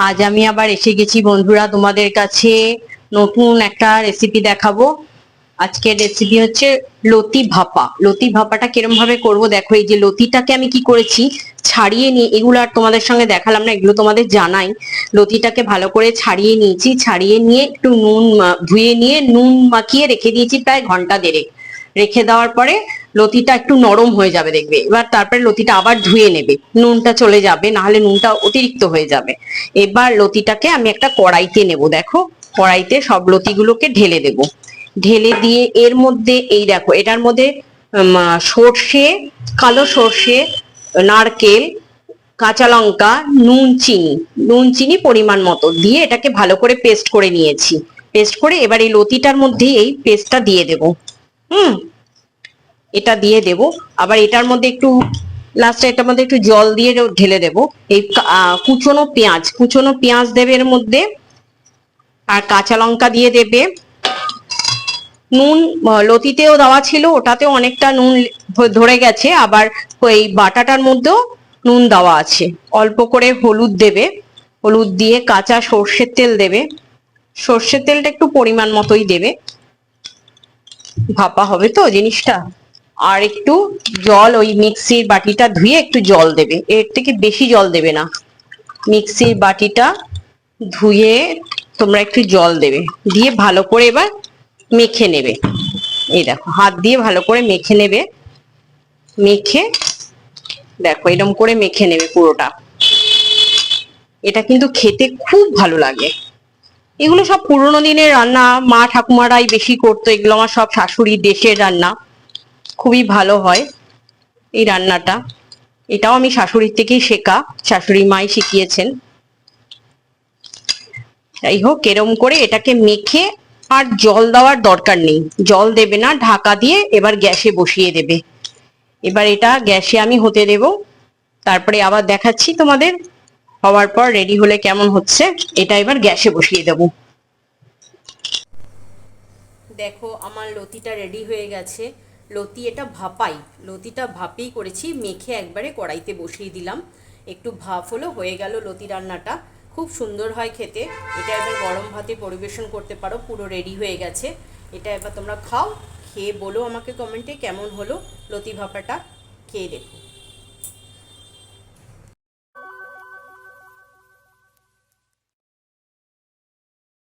আজ আমি আবার এসে গেছি বন্ধুরা তোমাদের কাছে নতুন একটা রেসিপি দেখাবো। আজকের রেসিপি হচ্ছে লতি ভাপা। লতি ভাপাটা কিরম ভাবে করবো দেখো। এই যে লতিটাকে আমি কি করেছি, ছাড়িয়ে নিয়ে, এগুলো আর তোমাদের সঙ্গে দেখালাম না, এগুলো তোমাদের জানাই। লতিটাকে ভালো করে ছাড়িয়ে নিয়েছি, ছাড়িয়ে নিয়ে একটু নুন ধুয়ে নিয়ে নুন মাখিয়ে রেখে দিয়েছি প্রায় ঘন্টা দেড়েক। রেখে দেওয়ার পরে লতিটা একটু নরম হয়ে যাবে দেখবে। এবার তারপরে লতিটা আবার ধুয়ে নেবে, নুনটা চলে যাবে, নাহলে নুনটা অতিরিক্ত হয়ে যাবে। এবার লতিটাকে আমি একটা কড়াইতে নেব, দেখো কড়াইতে সব লতিগুলোকে ঢেলে দেব। ঢেলে দিয়ে এর মধ্যে এই দেখো, এটার মধ্যে সর্ষে, কালো সর্ষে, নারকেল, কাঁচা লঙ্কা, নুন চিনি পরিমাণ মতো দিয়ে এটাকে ভালো করে পেস্ট করে নিয়েছি। পেস্ট করে এবার এই লতিটার মধ্যে এই পেস্টটা দিয়ে দেব। হুম, এটা দিয়ে দেব। আবার এটার মধ্যে একটু লাস্টে এটার মধ্যে একটু জল দিয়ে ঢেলে দেব। এই কুচনো পেঁয়াজ দেবে এর মধ্যে, আর কাঁচা লঙ্কা দিয়ে দেবে। নুন লতিতেও দেওয়া ছিল, ওটাতেও অনেকটা নুন ধরে গেছে। আবার ওই বাটাটার মধ্যেও নুন দেওয়া আছে। অল্প করে হলুদ দেবে, হলুদ দিয়ে কাঁচা সর্ষের তেল দেবে। সর্ষের তেলটা একটু পরিমাণ মতোই দেবে, ভাপা হবে তো জিনিসটা। আর একটু জল, ওই মিক্সির বাটিটা ধুয়ে একটু জল দেবে, এর থেকে বেশি জল দেবে না। মিক্সির বাটিটা ধুয়ে তোমরা একটু জল দেবে, দিয়ে ভালো করে এবার মেখে নেবে। এই দেখো হাত দিয়ে ভালো করে মেখে নেবে। মেখে দেখো এরকম করে মেখে নেবে পুরোটা। এটা কিন্তু খেতে খুব ভালো লাগে। এগুলো সব পুরোনো দিনের রান্না, মা ঠাকুমারাই বেশি করতো এগুলো, আমার সব শাশুড়ি দেশের রান্না, খুবই ভালো হয় এই রান্নাটা। এটাও আমি শাশুড়ির থেকেই শেখা, শাশুড়ি মাই শিখিয়েছেন। যাই হোক, এরম করে এটাকে মেখে, আর জল দেওয়ার দরকার নেই, জল দেবে না, ঢাকা দিয়ে এবার গ্যাসে বসিয়ে দেবে। এবার এটা গ্যাসে আমি হতে দেব, তারপরে আবার দেখাচ্ছি তোমাদের হওয়ার পর রেডি হলে কেমন হচ্ছে। এটা এবার গ্যাসে বসিয়ে দেব। দেখো আমার লতিটা রেডি হয়ে গেছে। লতিটা ভাপেই করেছি, মেখে একবারে কড়াইতে বসিয়ে দিলাম। একটু ভাপ হলো, হয়ে গেল লতি রান্নাটা। খুব সুন্দর হয় খেতে। এটা এবার গরম ভাতে পরিবেশন করতে পারো, পুরো রেডি হয়ে গেছে। এটা এবার তোমরা খাও, খেয়ে বলো আমাকে কমেন্টে কেমন হলো লতি ভাপাটা, খেয়ে দেখো।